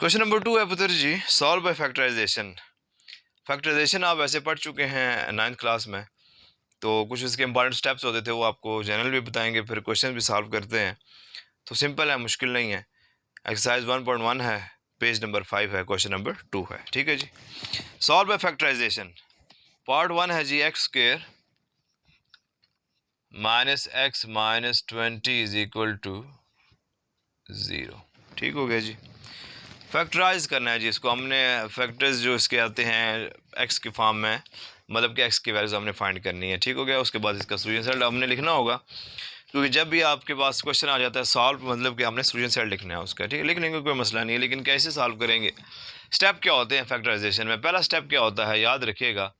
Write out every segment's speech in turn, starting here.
Question number 2 है पुत्र जी, solve by factorisation. Factorisation आप वैसे पढ़ चुके हैं 9th क्लास में, तो कुछ इसके इंपॉर्टेंट स्टेप्स होते थे वो आपको जनरल भी बताएंगे, फिर क्वेश्चन भी सॉल्व करते हैं। तो सिंपल है, मुश्किल नहीं है। एक्सरसाइज 1.1 है, पेज नंबर 5 है, क्वेश्चन नंबर 2 है। ठीक है जी। Solve by factorization. पार्ट 1 है जी X square minus X minus 20 is equal to 0। ठीक हो गया जी। फैक्टराइज करना है जी इसको हमने। फैक्टर्स जो इसके आते हैं एक्स के फॉर्म में, मतलब कि एक्स की वैल्यूज हमने फाइंड करनी है। ठीक हो गया। उसके बाद इसका सोल्यूशन सेट हमने लिखना होगा, क्योंकि जब भी आपके पास क्वेश्चन आ जाता है सॉल्व, मतलब कि हमने सोल्यूशन सेट लिखना है उसका। ठीक है, लिख लेंगे, कोई मसला नहीं है। लेकिन कैसे सॉल्व करेंगे, स्टेप क्या होते हैं फैक्टराइजेशन में? पहला स्टेप क्या होता है, याद रखिएगा।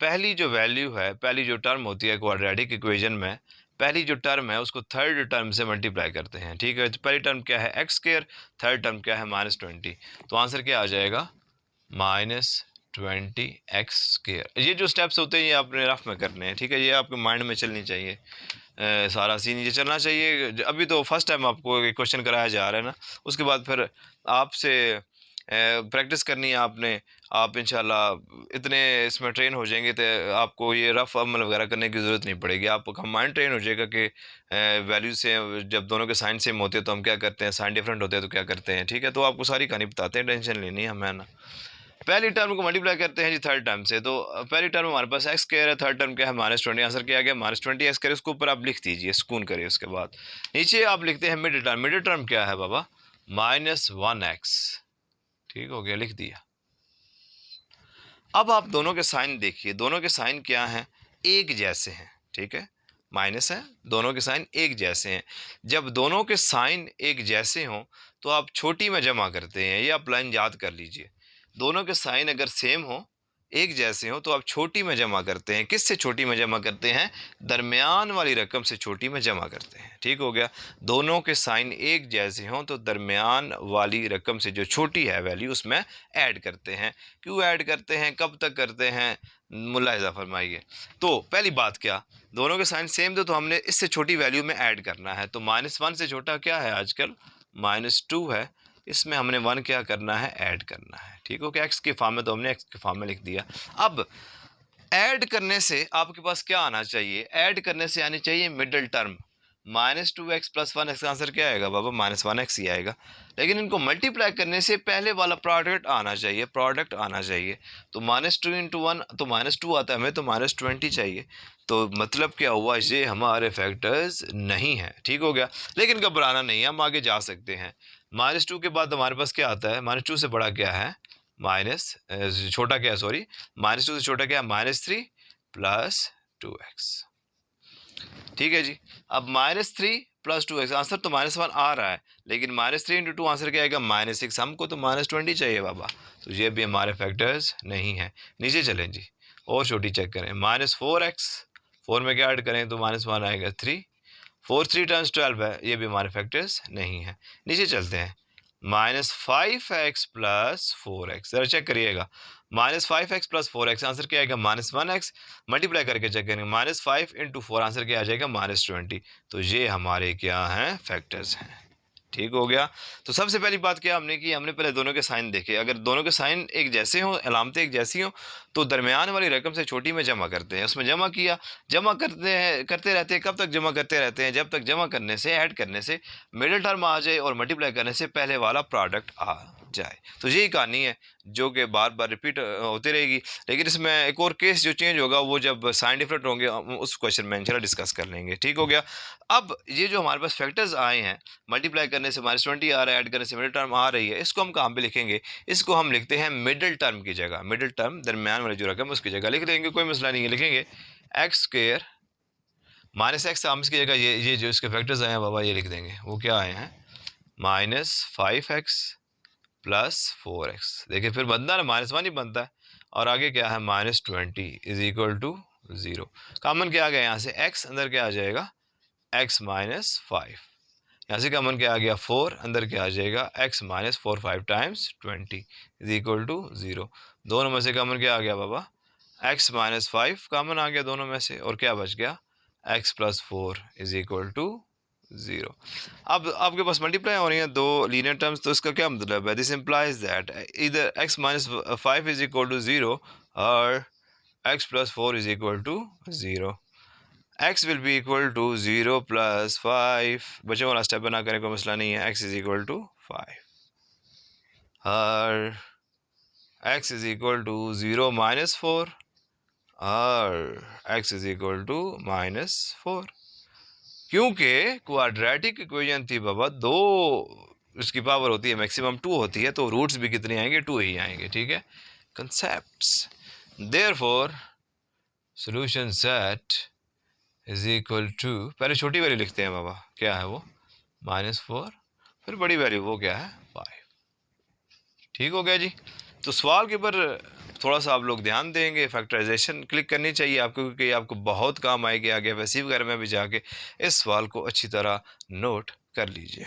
पहली जो वैल्यू है, पहली जो टर्म होती है क्वाड्रेटिक इक्वेशन में, पहली जो टर्म है उसको थर्ड टर्म से मल्टीप्लाई करते हैं। ठीक है, तो पहली टर्म क्या है, एक्स स्क्वायर। थर्ड टर्म क्या है, -20। तो आंसर क्या आ जाएगा, -20x स्क्वायर। ये जो स्टेप्स होते हैं ये आपने रफ में करने हैं। ठीक है, ये आपके माइंड में चलनी चाहिए। सारा सीन ये चलना चाहिए। अभी तो फर्स्ट टाइम आपको एक क्वेश्चन कराया जा रहा है ना, उसके बाद फिर आपसे प्रैक्टिस करनी है आपने। आप इंशाल्लाह इतने इसमें ट्रेन हो जाएंगे तो आपको ये रफ अमल वगैरह करने की ज़रूरत नहीं पड़ेगी। आपका माइंड ट्रेन हो जाएगा कि वैल्यू से जब दोनों के साइन सेम होते हैं तो हम क्या करते हैं, साइन डिफरेंट होते हैं तो क्या करते हैं। ठीक है, तो आपको सारी कहानी बताते हैं, टेंशन लेनी है हमें ना। पहली टर्म को मल्टीप्लाई करते हैं जी थर्ड टर्म से, तो पहली टर्म हमारे पास एक्स स्क्वायर है, थर्ड टर्म क्या है, -20। आंसर क्या आ गया, -20 एक्स स्क्वायर। उसके ऊपर आप लिख दीजिए, सुकून करिए। उसके बाद नीचे आप लिखते हैं मिडिल टर्म। मिडिल टर्म क्या है बाबा, -1x। ठीक हो गया, लिख दिया। अब आप दोनों के साइन देखिए, दोनों के साइन क्या हैं, एक जैसे हैं। ठीक है, माइनस है, दोनों के साइन एक जैसे हैं। जब दोनों के साइन एक जैसे हों तो आप छोटी में जमा करते हैं। ये आप लाइन याद कर लीजिए। दोनों के साइन अगर सेम हो, एक जैसे हो, तो आप छोटी में जमा करते हैं। किससे छोटी में जमा करते हैं, दरमियान वाली रकम से छोटी में जमा करते हैं। ठीक हो गया। दोनों के साइन एक जैसे हों तो दरमियान वाली रकम से जो छोटी है वैल्यू उसमें ऐड करते हैं। क्यों ऐड करते हैं, कब तक करते हैं, मुलाहिजा फरमाइए। तो पहली बात क्या, दोनों के साइन सेम थे तो हमने इससे छोटी वैल्यू में ऐड करना है। तो -1 से छोटा क्या है आजकल, -2 है। इसमें हमने 1 क्या करना है, ऐड करना है। ठीक हो गया। एक्स के फॉर्म में तो हमने एक्स के फॉर्म में लिख दिया। अब ऐड करने से आपके पास क्या आना चाहिए, ऐड करने से आनी चाहिए मिडिल टर्म। -2x + 1x का आंसर क्या आएगा बाबा, -1x ही आएगा। लेकिन इनको मल्टीप्लाई करने से पहले वाला प्रोडक्ट आना चाहिए, प्रोडक्ट आना चाहिए। तो -2 × 1 तो -2 आता है, हमें तो -20 चाहिए। तो मतलब क्या हुआ, ये हमारे फैक्टर्स नहीं है। ठीक हो गया। लेकिन घबराना नहीं है, हम आगे जा सकते हैं। -2 के बाद हमारे पास क्या आता है, -2 से बड़ा क्या है, माइनस छोटा क्या है, सॉरी, -2 से छोटा क्या है, -3 + 2x। ठीक है जी। अब -3 + 2x, आंसर तो -1 आ रहा है, लेकिन -3 × 2 आंसर क्या आएगा, -6। हमको तो -20 चाहिए बाबा। तो ये भी हमारे फैक्टर्स नहीं है। नीचे चलें जी, और छोटी चेक करें, -4x। 4 में क्या ऐड करें तो -1 आएगा, 3। 4 3 × 12 है, ये भी हमारे फैक्टर्स नहीं है। नीचे चलते हैं, -5x + 4x, जरा चेक करिएगा। -5x + 4x, आंसर क्या आएगा, -1x। मल्टीप्लाई करके चेक करेंगे, -5 × 4, आंसर क्या आ जाएगा, -20। तो ये हमारे क्या हैं, फैक्टर्स हैं। ठीक हो गया। तो सबसे पहली बात क्या हमने की, हमने पहले दोनों के साइन देखे। अगर दोनों के साइन एक जैसे हों, अलामतें एक जैसी हों, तो दरमियान वाली रकम से छोटी में जमा करते हैं। उसमें जमा किया, जमा करते हैं, करते रहते हैं। कब तक जमा करते रहते हैं, जब तक जमा करने से, ऐड करने से मिडिल टर्म आ जाए और मल्टीप्लाई करने से पहले वाला प्रोडक्ट आ जाए। तो यही कहानी है जो कि बार बार रिपीट होती रहेगी। लेकिन इसमें एक और केस जो चेंज होगा, वो जब साइन डिफरेंट होंगे उस क्वेश्चन में इंशाल्लाह डिस्कस कर लेंगे। ठीक हो गया। अब ये जो हमारे पास फैक्टर्स आए हैं, मल्टीप्लाई करने से -20 आ रहा है, ऐड करने से मिडिल टर्म आ रही है, इसको हम कहाँ पे लिखेंगे, इसको हम लिखते हैं मिडिल टर्म की जगह। मिडिल टर्म दरमियान वाली जो रकम है उसकी जगह लिख लेंगे, कोई मसला नहीं है। लिखेंगे एक्स स्क्वेयर -x, हम इसकी जगह ये जो इसके फैक्टर्स आए हैं बाबा, ये लिख देंगे। वो क्या आए हैं, -5x + 4x। देखिए फिर बनता है ना, -1 ही बनता है। और आगे क्या है, -20 = 0। कॉमन क्या आ गया यहाँ से, x, अंदर क्या आ जाएगा, x - 5। यहाँ से कॉमन क्या आ गया, 4, अंदर क्या आ जाएगा, x - 4 5 × 20 = 0। दोनों में से कॉमन क्या आ गया बाबा, x - 5 कॉमन आ गया दोनों में से, और क्या बच गया, x + 4 = 0। अब आपके पास मल्टीप्लाई हो रही हैं दो लीनियर टर्म्स, तो इसका क्या मतलब है? दिस इम्प्लाइज दैट इधर x minus 5 is equal to 0 और x plus 4 is equal to 0। x will be equal to 0 plus 5, बच्चों वाला स्टेप बना करें, कोई मसला नहीं है। x इज इक्वल टू 5 और x is equal to 0 minus 4 और x इज इक्वल टू -4, क्योंकि क्वाड्रेटिक इक्वेशन थी बाबा, दो इसकी पावर होती है मैक्सिमम 2 होती है, तो रूट्स भी कितने आएंगे? 2 ही आएंगे, ठीक है। Concepts, therefore solution set is equal to, पहले छोटी वैल्यू लिखते हैं बाबा, क्या है वो? -4, फिर बड़ी वैल्यू वो क्या है? 5। ठीक हो गया जी। तो सवाल के ऊपर थोड़ा सा आप लोग ध्यान देंगे, फैक्टराइजेशन क्लिक करनी चाहिए आपको, क्योंकि आपको बहुत काम आएगी आगे वैसी वगैरह में भी जाके। इस सवाल को अच्छी तरह नोट कर लीजिए।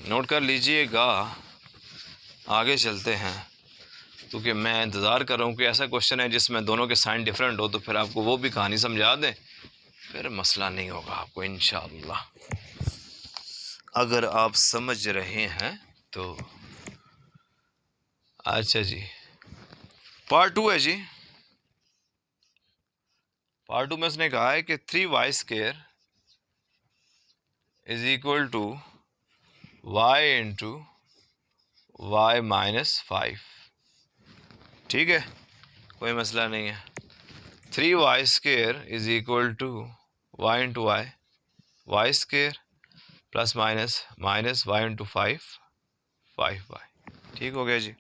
नोट कर लीजिएगा, आगे चलते हैं, क्योंकि मैं इंतज़ार कर रहा हूँ कि ऐसा क्वेश्चन है जिसमें दोनों के साइन डिफरेंट हो, तो फिर आपको वो भी कहानी समझा दें, फिर मसला नहीं होगा आपको इंशाअल्लाह, अगर आप समझ रहे हैं तो। अच्छा जी, पार्ट 2 है जी। पार्ट 2 में उसने कहा है कि 3y² is equal to y into y minus 5। ठीक है, कोई मसला नहीं है। 3y² is equal to y into y² plus minus y into 5y। ठीक हो गया जी।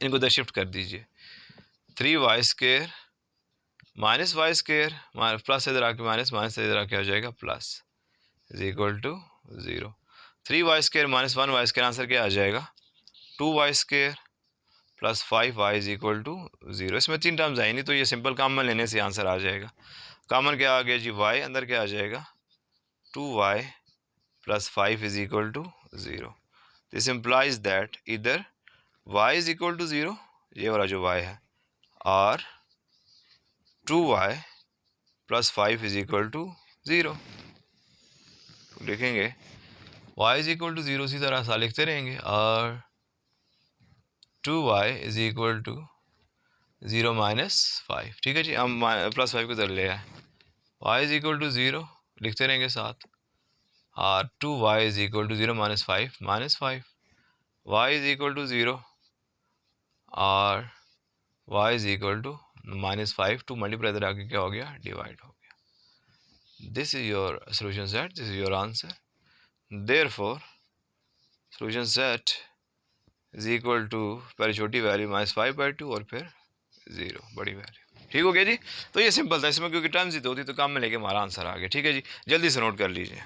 इनको इधर शिफ्ट कर दीजिए। 3y² माइनस y² प्लस इधर आके माइनस इधर आके हो जाएगा plus, is equal to 0। 3y² minus 1y² answer क्या आ जाएगा? 2y² plus 5y is equal to 0। इसमें 3 टर्म्स आई नहीं, तो ये सिंपल कॉमन लेने से आंसर आ जाएगा। कॉमन क्या आ गया जी? y, अंदर क्या आ जाएगा? 2y plus 5 is equal to 0। This implies that इधर y इज इक्वल टू 0, ये वाला जो y है, और 2y plus 5 is equal to 0। लिखेंगे y इज इक्वल टू 0, इसी तरह सा लिखते रहेंगे, और 2y is equal to 0 minus 5। ठीक है जी, हम प्लस 5 को इधर ले आए, y इज इक्वल टू 0 लिखते रहेंगे साथ, और 2y is equal to 0 minus 5 y is equal to 0 और y is equal to -5, 2 multiply इधर आके क्या हो गया? डिवाइड हो गया। This is your solution set, this is your answer. Therefore solution set is equal to, पहले छोटी वैल्यू -5/2 और फिर 0 बड़ी वैल्यू। ठीक हो गया जी। तो ये सिंपल था, इसमें क्योंकि टर्म्स ही तो होती तो काम में लेके हमारा आंसर आ गया। ठीक है जी, जल्दी से नोट कर लीजिए।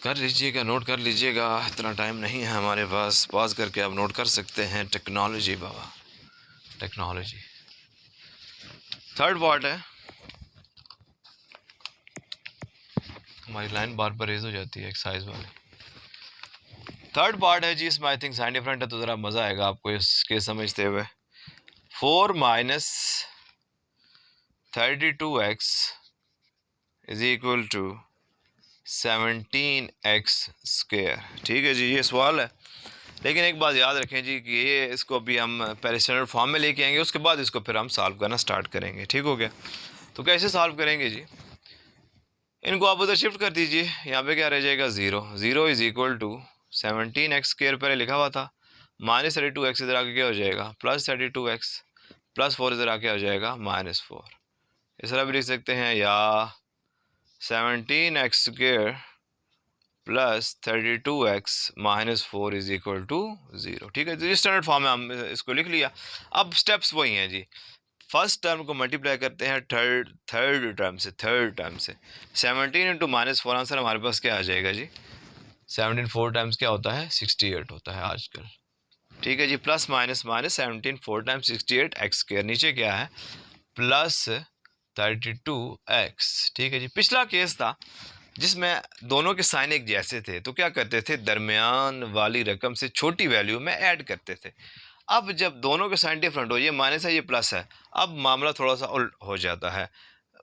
कर लीजिएगा, नोट कर लीजिएगा, इतना टाइम नहीं है हमारे पास, पॉज करके आप नोट कर सकते हैं। टेक्नोलॉजी बाबा, टेक्नोलॉजी। थर्ड पार्ट है, हमारी लाइन बार बार रेज हो जाती है एक्सरसाइज वाली। थर्ड पार्ट है जी, इसमें आई थिंक साइन डिफरेंट है, तो ज़रा मज़ा आएगा आपको इसके समझते हुए। 4 minus 32x is equal to 17x²। ठीक है जी, ये सवाल है, लेकिन एक बात याद रखें जी कि ये इसको अभी हम पहले स्टैंडर्ड फॉर्म में लेके आएंगे, उसके बाद इसको फिर हम सॉल्व करना स्टार्ट करेंगे। ठीक हो गया? तो कैसे सॉल्व करेंगे जी? इनको आप उधर शिफ्ट कर दीजिए, यहाँ पे क्या रह जाएगा? 0 इज इक्वल टू 17x² पहले लिखा हुआ था, -32x इधर आके क्या हो जाएगा? +32x प्लस 4 इधर आके हो जाएगा -4। इस तरह भी लिख सकते हैं, या 17x² plus 32x -4 is equal to 0। ठीक है, तो स्टैंडर्ड फॉर्म में हम इसको लिख लिया। अब स्टेप्स वही हैं जी, फर्स्ट टर्म को मल्टीप्लाई करते हैं थर्ड टर्म से 17 इंटू -4, आंसर हमारे पास क्या आ जाएगा जी? 17 4 टाइम्स क्या होता है 68 होता है आजकल। ठीक है जी, plus minus minus 17 4 times 68 X square, नीचे क्या है प्लस 32x। ठीक है जी, पिछला केस था जिसमें दोनों के साइन एक जैसे थे तो क्या करते थे, दरमियान वाली रकम से छोटी वैल्यू में ऐड करते थे। अब जब दोनों के साइन डिफरेंट हो, ये माइनस है ये प्लस है, अब मामला थोड़ा सा उल्ट हो जाता है,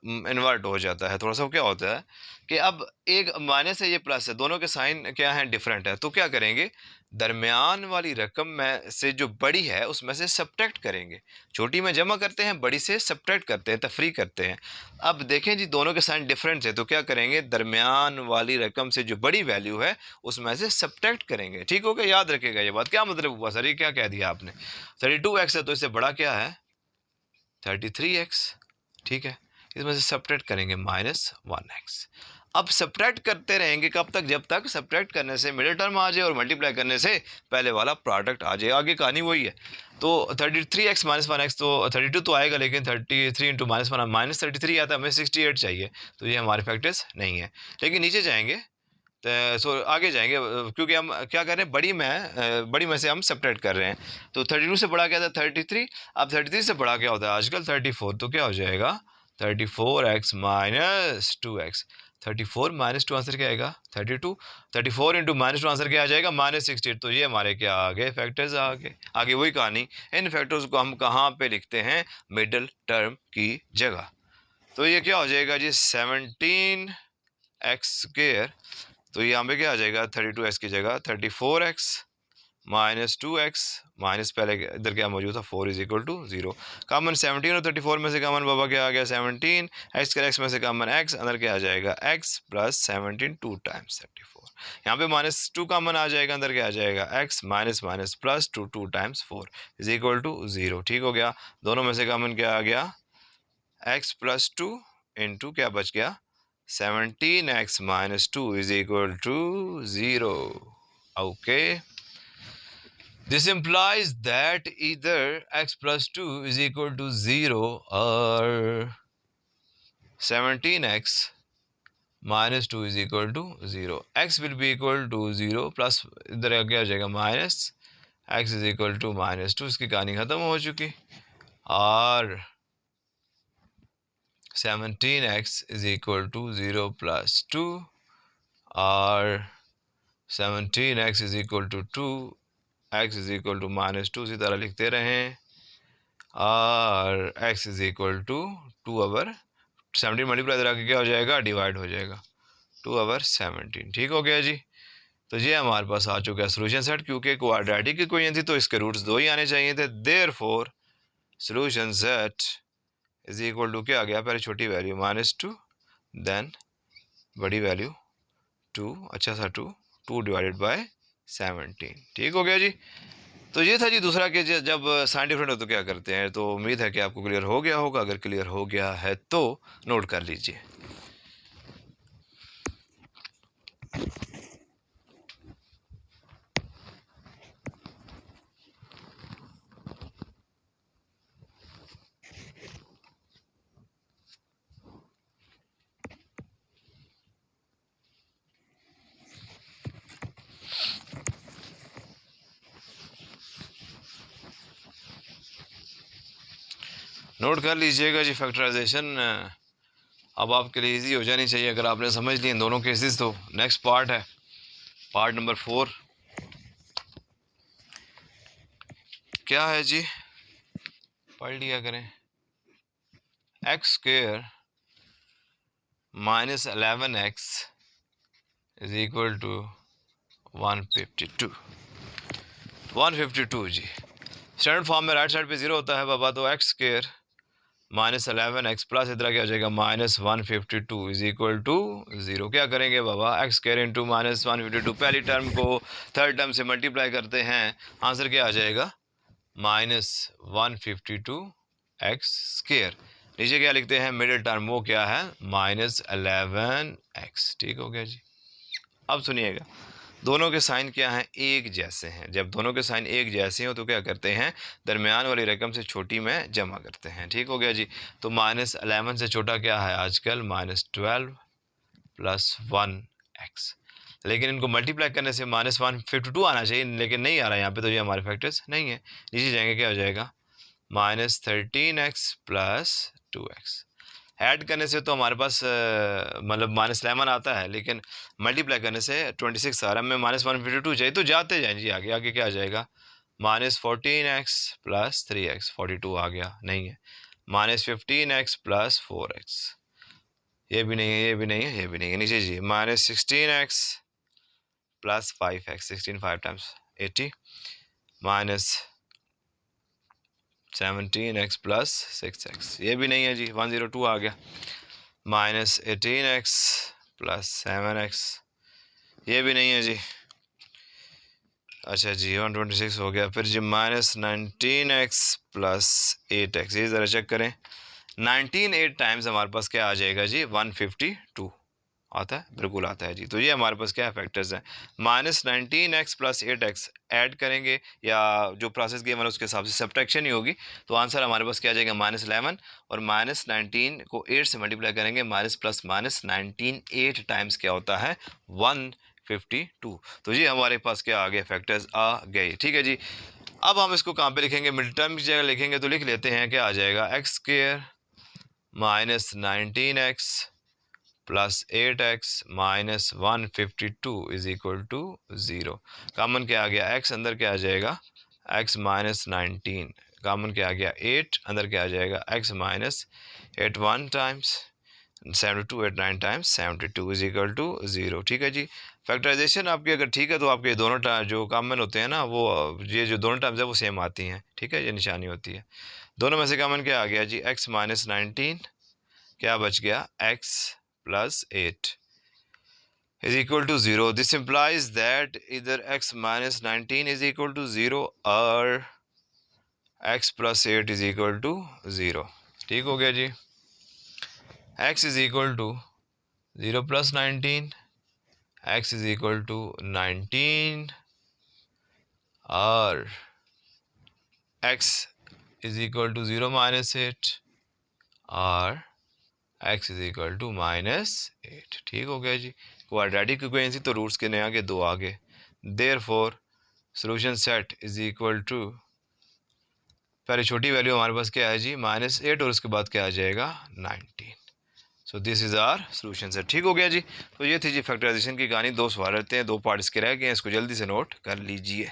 इन्वर्ट हो जाता है थोड़ा सा। क्या होता है कि अब एक माइनस है ये प्लस है, दोनों के साइन क्या है डिफरेंट है, तो क्या करेंगे, दरमियान वाली रकम में से जो बड़ी है उसमें से सब्ट्रैक्ट करेंगे। छोटी में जमा करते हैं, बड़ी से सब्ट्रैक्ट करते हैं, तफरी करते हैं। अब देखें जी दोनों के साइन डिफरेंट है तो क्या करेंगे, दरमियान वाली रकम से जो बड़ी वैल्यू है उसमें से सब्ट्रैक्ट करेंगे। ठीक हो गया, याद रखेगा ये बात। क्या मतलब हुआ सर, ये क्या कह दिया आपने, 32x है तो इससे बड़ा क्या है 33x। ठीक है, इसमें से सब्ट्रैक्ट करेंगे -1x। अब सब्ट्रैक्ट करते रहेंगे कब तक, जब तक सब्ट्रैक्ट करने से मिडिल टर्म आ जाए और मल्टीप्लाई करने से पहले वाला प्रोडक्ट आ जाए। आगे कहानी वही है। तो 33x -1x तो 32 तो आएगा, लेकिन 33 इंटू -1 -33 आता है, हमें 68 चाहिए, तो ये हमारे फैक्टर्स नहीं है। लेकिन नीचे जाएंगे तो आगे जाएंगे, क्योंकि हम क्या कर रहे हैं, बड़ी में से हम सेपरेट कर रहे हैं। तो 32 से बड़ा क्या था 33। अब 33 से बड़ा क्या होता है आजकल 34, तो क्या हो जाएगा 34x -2x। 34 -2 आंसर क्या आएगा 32। 34 इंटू -2 आंसर क्या आ जाएगा -68। तो ये हमारे क्या आ गए फैक्टर्स आ गए। आगे वही कहानी, इन फैक्टर्स को हम कहाँ पे लिखते हैं, मिडल टर्म की जगह। तो ये क्या हो जाएगा जी 17x²। तो यहाँ पे क्या आ जाएगा 32x की जगह 34x -2x माइनस पहले इधर क्या मौजूद था 4 = 0। कॉमन 17 और 34 में से कॉमन बाबा क्या आ गया 17, x का x में से कॉमन x, अंदर क्या आ जाएगा x प्लस 17 2 टाइम्स 34। यहाँ पे -2 कॉमन आ जाएगा, अंदर क्या आ जाएगा x minus minus plus 2 2 times 4 = 0। ठीक हो गया, दोनों में से कॉमन क्या आ गया x प्लस 2 इंटू क्या बच गया 17x -2 = 0। Okay, this implies that either x plus 2 = 0 or 17x -2 = 0। x will be equal to 0 plus इधर क्या हो जाएगा माइनस x = -2। इसकी कहानी ख़त्म हो चुकी। और 17x = 0 plus 2 और 17x = 2, x = -2 इसी तरह लिखते रहें। और x = 2 ओवर 17 मल्टीप्लाई इधर आके क्या हो जाएगा डिवाइड हो जाएगा 2 ओवर 17। ठीक हो गया जी। तो ये हमारे पास आ चुका है सोल्यूशन सेट, क्योंकि क्वाड्रेटिक की इक्वेशन थी तो इसके रूट्स 2 ही आने चाहिए थे। देयरफॉर सोल्यूशन सेट = क्या आ गया, पहले छोटी वैल्यू -2, देन बड़ी वैल्यू 2, अच्छा सा 2 डिवाइडेड बाय 17। ठीक हो गया जी। तो ये था जी दूसरा कि जब साइन डिफरेंट हो तो क्या करते हैं। तो उम्मीद है कि आपको क्लियर हो गया होगा, अगर क्लियर हो गया है तो नोट कर लीजिए। नोट कर लीजिएगा जी। फैक्टराइजेशन अब आपके लिए इजी हो जानी चाहिए अगर आपने समझ लिए दोनों केसेस। तो नेक्स्ट पार्ट है पार्ट नंबर 4। क्या है जी, पढ़ लिया करें। x² -11x = 152। 152 जी, स्टैंडर्ड फॉर्म में राइट साइड पे 0 होता है बाबा, तो x² -11x प्लस इधर क्या हो जाएगा -152 = 0। क्या करेंगे बाबा, x² इंटू -152, पहली टर्म को थर्ड टर्म से मल्टीप्लाई करते हैं, आंसर क्या आ जाएगा -152x²। नीचे क्या लिखते हैं मिडिल टर्म, वो क्या है -11x। ठीक हो गया जी। अब सुनिएगा, दोनों के साइन क्या हैं एक जैसे हैं। जब दोनों के साइन एक जैसे हो तो क्या करते हैं, दरमियान वाली रकम से छोटी में जमा करते हैं। ठीक हो गया जी। तो -11 से छोटा क्या है आजकल -12 + 1x। लेकिन इनको मल्टीप्लाई करने से -152 आना चाहिए, लेकिन नहीं आ रहा है यहाँ पे, तो ये हमारे फैक्टर्स नहीं है। नीचे जाएंगे क्या हो जाएगा, -13x प्लस 2x। ऐड करने से तो हमारे पास मतलब -11 आता है, लेकिन मल्टीप्लाई करने से 26 आ रहा है। हमें -152 चाहिए, तो जाते जाएँ जी आगे। आगे क्या आ जाएगा, -14x प्लस 3x, 42 आ गया, नहीं है। -15x प्लस 4x, ये भी नहीं है, ये भी नहीं है, ये भी नहीं है। नीचे जी -16x plus 5x, 16 5 times 80, -17x plus 6x, ये भी नहीं है जी, 102 आ गया। -18x प्लस 7x, ये भी नहीं है जी। अच्छा जी 126 हो गया। फिर जी -19x प्लस 8x, ये ज़रा चेक करें। 19 8 टाइम्स हमारे पास क्या आ जाएगा जी, 152 आता है, बिल्कुल आता है जी। तो ये हमारे पास क्या फैक्टर्स हैं, -19x प्लस 8x ऐड करेंगे, या जो प्रोसेस गेम है उसके हिसाब से सब्ट्रैक्शन ही होगी, तो आंसर हमारे पास क्या आ जाएगा, -11। और -19 को 8 से मल्टीप्लाई करेंगे, माइनस प्लस -19 8 टाइम्स क्या होता है, 152। तो ये हमारे पास क्या आ गए, फैक्टर्स आ गए। ठीक है जी। अब हम इसको कहाँ पे लिखेंगे, मिड टर्म की जगह लिखेंगे, तो लिख लेते हैं, क्या आ जाएगा, x² -19x plus 8x minus 152 is equal to 0। Common क्या आ गया, x अंदर क्या आ जाएगा, x माइनस 19, कॉमन क्या आ गया 8, अंदर क्या आ जाएगा x minus 8 1 times 72, 8 9 times 72 is equal to 0। ठीक है जी। फैक्टराइजेशन आपकी अगर ठीक है तो आपके दोनों जो कॉमन होते हैं ना, वो ये जो दोनों टर्म्स है वो सेम आती हैं। ठीक है, ये निशानी होती है। दोनों में से कॉमन क्या आ गया जी, x माइनस 19, क्या बच गया, x plus 8 is equal to 0. This implies that either x minus 19 is equal to 0 or x plus 8 is equal to 0. ठीक हो गया जी। x is equal to 0 plus 19, x is equal to 19 और x is equal to 0 minus 8 और x is equal to -8। ठीक हो गया जी। Quadratic equation तो रूट्स के नए आगे, दो आगे। Therefore solution set is equal to, पहले छोटी वैल्यू हमारे पास क्या है जी, -8, और उसके बाद क्या आ जाएगा 19। So this is our solution set. ठीक हो गया जी। तो ये थी जी फैक्टराइजेशन की कहानी। दो सवाल रहते हैं, दो पार्ट इसके रह गए हैं, इसको जल्दी से नोट कर लीजिए।